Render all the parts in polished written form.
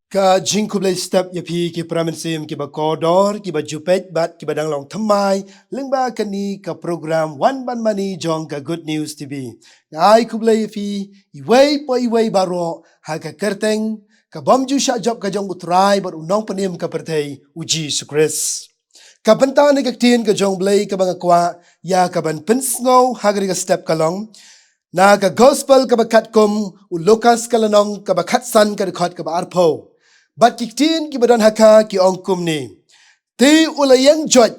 Ka Blei step yapi ki pramensim ki ba kodor ki ba jupet bat ki ba danglong thamai lengba kani ka program Wan Ban Mane jong ka Good News TV. Ngai Blei yapi iwei baro ha ka kyrteng ka bomju sha job ka jong utrai bar unong panim ka perthei uji sukres. Ka bynta ni Ka Ktien ka jong Blei ka bang kwa ya ka ban pensngau ha ka step kalong. Na ka gospel ka ba katkum u Loukas ka lanong ka ba katsan ka khot ka ba arpo. Bat Ka Ktien ki badan haka ki ongkum ni. Ti ula yang joj,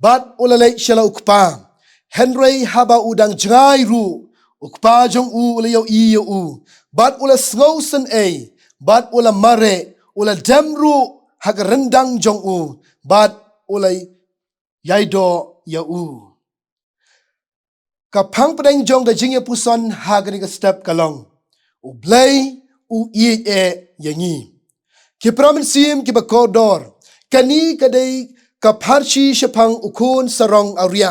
bat ula lek shala ukpa. Henry haba udang jngai ru, ukpa jong u ula yau i yau u. Bat ula sngau sen bat ula mare, ula demru haka rendang jong u. Bat ula yaido yau u. Kapang pedeng jong da jingpuson haka ni ka step kalong. U Blei u Ieid yangi. Ki pramensim ki bakodor, kani kadai ka parchi shapang ukun sarong auria.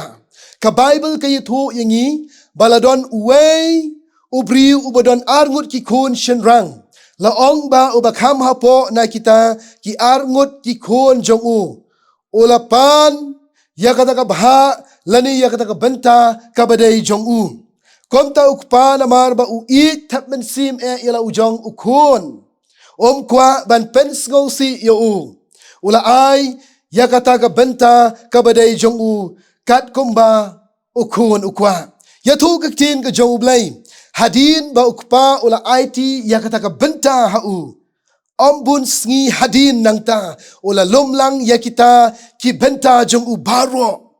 Ka Bible ka yithu yangi, baladon uwei, ubri ubadon arngut ki kun shenrang. Laong ba ubakam hapo na kita ki arngut ki kun jong u. Ulapan, ya kata ka baha, lani ya kata ka bynta ka badai jong u. Komta ukpa namar ba Ieid tap mensim ila ujong ukun. Kwa ban pensngau si yo u. Ula ai ya kata ka bynta ka badai jong u. Kat kumba ukun ukwa. Ya tu Ka Ktien ka jong Blei. Hadin ba ukpa ula ai ti ya kata ka bynta ha u. Bun sngi hadin nang ta. Ula lumlang ya kita ki bynta jong u baro.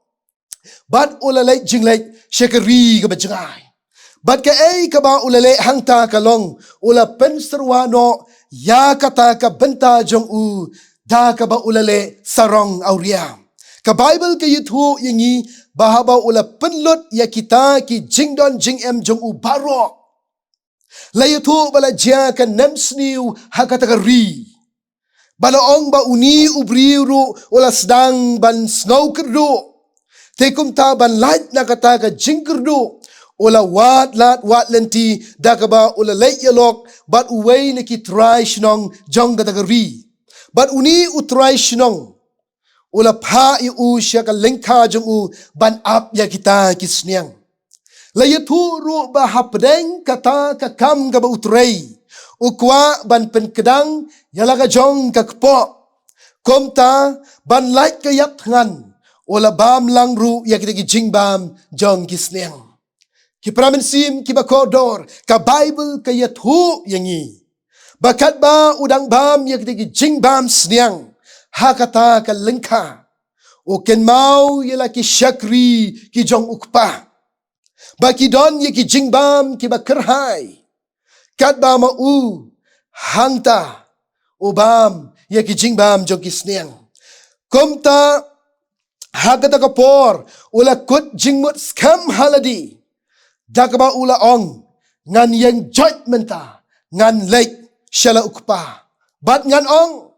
Bat ula lek jinglek syakari ka bajengai. Bat ka ka ba ula lek hangta kalong. Ula penserwano ya kata ka bynta jong u da ka ba ulale sarong auria. Ka Bible ka yithu yangi bahaba ula penlut ya kita ki jingdon jingem jong u baro. La yithu bala jia ka nemsniu ha kata ka ri. Bala ong ba uni ubriru ula sedang ban snow kerdu. Tekum ta ban light na kata ka jingkerdu. Ula wat lenti da ka ba ula lyngkot bat uwei na ki try shnong jong katagari. Bat uni utry shnong. Ula pa u siya ka lengka jong u ban up ya kita kisniang. Layatu ru ba hapdeng kata ka kam ka ba utray. Ukwa ban penkedang yala ka jong ka kpo. Komta ban light ka yap ngan. Ula bam lang ru ya kita ki jingbam jong kisniang. Ki pramensim ki bakodor, ka Bible ka yathu yangi. Bakat ba udang bam ya ki jingbam sniang, hakata ka lengka. O ken mau yala ki syakri ki jong ukpa. Baki don ya ki jingbam ki bakerhai. Kat ba ma u hangta ubam ya ki jingbam jong ki sniang. Komta hakata ka por ula kut jingmut skam haladi. Dakaba ula ong ngan yang judgment ta ngan lek shala ukpa bat ngan ong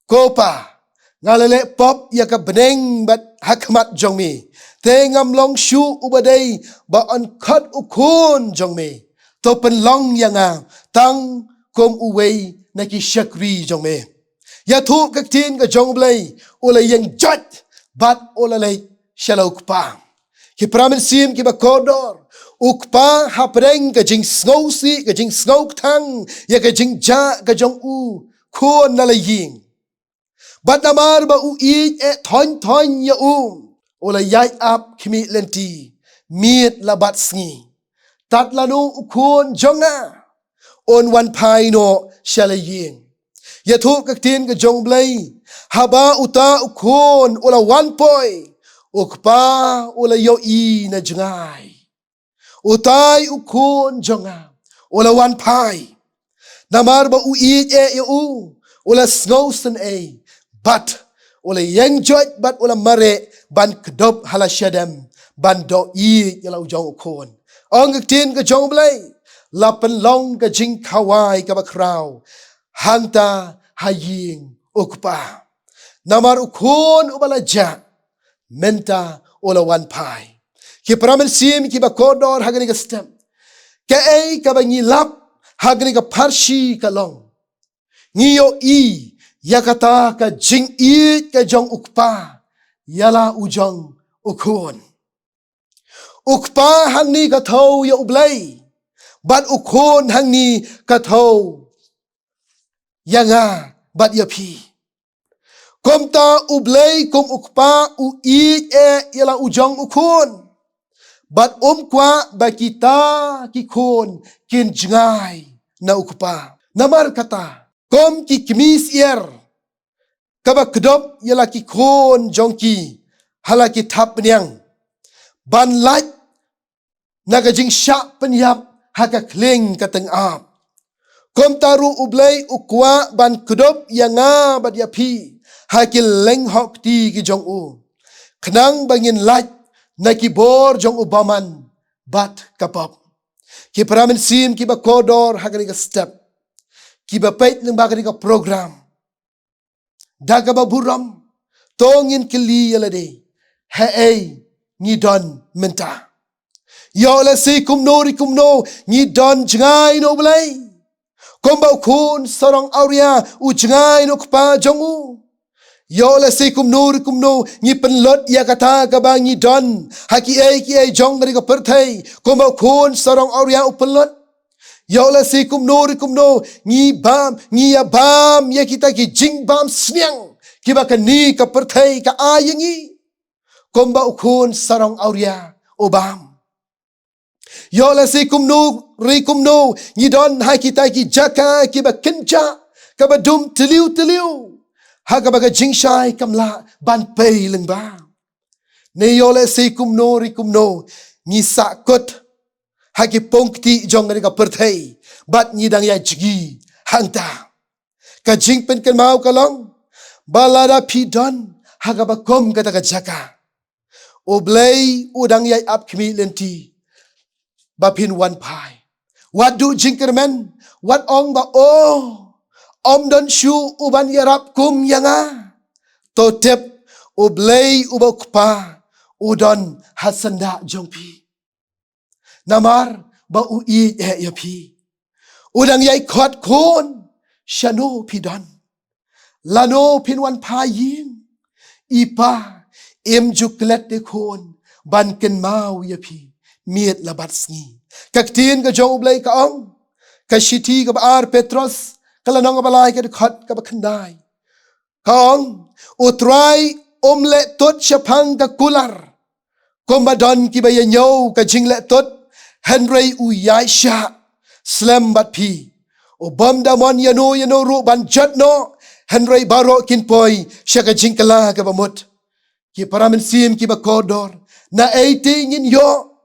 kopa ngalele pop ya ka beneng bat hakmat jong mi te ngam long shu ubadai ba on khat ukun jong mi to pen long yanga tang kom uwei na ki shakri jong mi ya thu Ka Ktien ka jong Blei ula yang judge bat ula lek shala ukpa ki pramensim ki bakodor ukpa hapreng ka jing snowsi ka jing snow tang ya ka jing ja ka jong u ko nalaying bat namar ba u Ieid thon ya ola yai up kimi lenti miet labat sngi tat lanu ukon jonga on wan pai no shalaying ya thu Ka Ktien ka jong Blei haba uta ukon ola wan poi ukpa ola yo i na jngai. Utai ukun jonga. Ula wan pai. Namar ba u Ieid ula snowsen Bat ula yang joj bat ula mare ban kedop hala syadam. Ban do Ieid yala ujong ukun. Ong Ka Ktien ka jong Blei. Lapan long ka jing kawai ka bakraw. Hangta haying ukpa. Namar ukun ubala ja. Menta ula wan pai. Ki pramensim ki bakodor hagani ka stem. Ka ka bangilap hagani ka parshi kalong. Ngiyo yakata ka jing Ieid ka jong ukpa yala ujong ukun. Ukpa hang ni ka thau ya U Blei, bat ukun hang ni ka thau yanga bat ya pi. Komta U Blei kum ukpa U Ieid yala ujong ukun. Bat kwa ba kita kikun kin jengai na ukpa. Namar kata, kom ki kemis kaba kedop yala kikun jongki hala ki tap penyang. Ban laj naga jing syak penyap haka kling kateng ap. Kom taru U Blei ukwa ban kedop yanga bat yapi hakil leng hok ti ki jong u. Kenang bangin laj na kibor jong ubaman bat kapap. Ki paramin sim ki ba kodor hagani ka step. Ki ba pait ng bagani ka program. Daga ba buram tongin kili yalade. Hei ni don menta. Yo la si kumno ni don jengai no Blei. Komba ukun sarong auria u jengai no kpa jong u. Yo la si kumno ni penlot ya kata ka ba ni don haki ki jong dari ka perthai komba ukun sarong auria u penlot. Yo la si kumno ni abam ya kita ki jing bam sniang ki ba kani ka perthai ka ayangi komba ukun sarong auria obam. Yo la si kumno ni don hai kita ki jaka ki ba kenca ka ba dum teliu haga baga jingshai kamla ban pei lengba. Ne yo la si kumno ni sakut hagi pongti jong ngani ka perthai bat ni dang ya jigi hangta. Ka jingpen kan mau kalong balada pi don haga ba kom kata ka jaka. U Blei udang yai ap kmi lenti bapin wan pai. Wat du jingkermen wat ong ba om don shu uban yarap kum yanga. Totep U Blei ubakpa udon hasanda jongpi. Namar ba U Ieid yapi. Udang yai kot kon shano pidon. Lano pinwan payin. Ipa juklet de kon ban ken mau yapi. Miet labat sngi. Ka Ktien ka jong U Blei ka ong. Ka shiti ka ba Petros. Kalau nong balai ke dekat ke bekendai. Kong utrai le tot syapang ke kular. Kombadon ki baya nyau ke jing le tot Henry u yaisha slam bat pi. O bom damon yano ru ban jat no Henry baro kin poi syaka jing kala ke bamut. Ki paramin sim ki bakodor na 18 in yo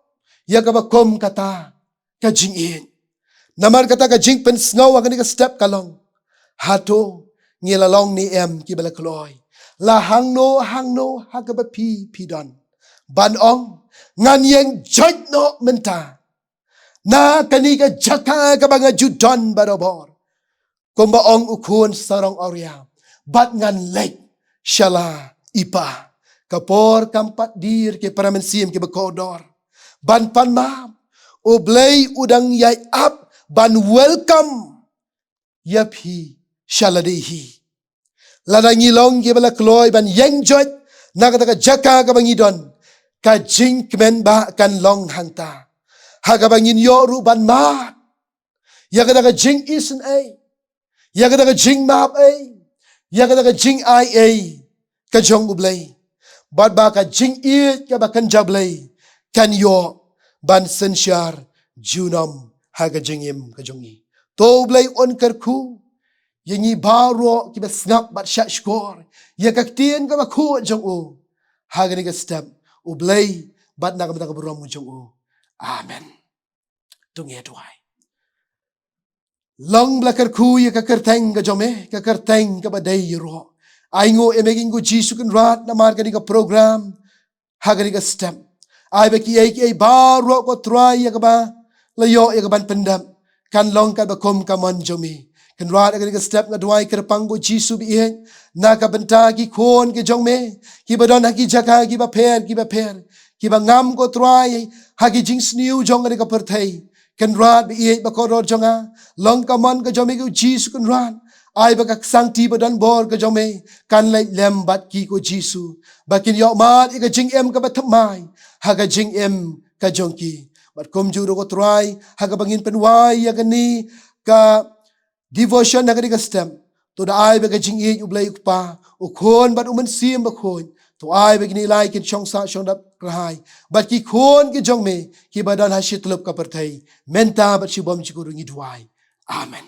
ya ke bakom kata ke jing in. Namar kata ka jing pen sngaw agani ka step kalong. Hato ngilalong ni ki bala kloy. La hangno hagaba pi don. Ban ong ngan yang joj no menta. Na kani ka jaka ka banga judon barobor. Kumba ong ukun sarong auria. Bat ngan lek shala ipa. Kapor kampat dir ke paramensim ke bekodor. Ban pan ma U Blei udang yai up ban welcome yapi shaladehi. Lada ngilong ke bala kloy ban yang joj nakata ka jaka ka bangidon ka jing kemen ba kan long hangta. Haga bangin yo ru ban ma. Ya kata ka jing isen ya kata ka jing map ya kata ka jing ka jong U Blei. Bad ba ka jing Ieid ka ba kan jablei kan yo ban sensyar junam haga jingim ka jongi. To Blei Un kyrkhu yangi baro ki ba snap bat syak skor. Ya Ka Ktien ka ba khu jong u. Haga ni ka step U Blei bat na ka ba berom jong u. Amen. Tungi duai. Long bla kyrkhu ya ka kyrteng ka jome ka kyrteng ka ba dei ro. Aingo emeging go Jisu kan rat na mar ka ni ka program. Haga ni ka step. Ai ba ki ai baro ko try ya ka ba layo ya ka ban pendam. Kan long ka ba kom ka mon jome. Kan rat ka step nga duai kyrpang go Jisu bi hen. Na ka benta ki kon ki jong me. Ki ba don haki jaka ki ba per. Ki ba ngam ko try haki jing sniu jong ka perthai. Kan rat bi Ieid ba ko ro jonga. Long ka mon ka jome go Jisu kan rat. ai ba ka sang ti ba dan bor ka jong me kan lai lem bat ki ko jisu bakin yo mat i ka jing em ka ba thamai ha ka jing em ka jong ki bat kom ju ro ko try ha ka bangin penwai ya ka ni ka devotion na ka di ka stem to da ai ba ka jing Ieid U Blei pa o khon bat uman sim ba khon to ai ba kini lai kin chong sa chong dap krahai bat ki khon ki jong me ki badan ha shitlup ka perthai menta bat shi bom chi ko ringi duai amen.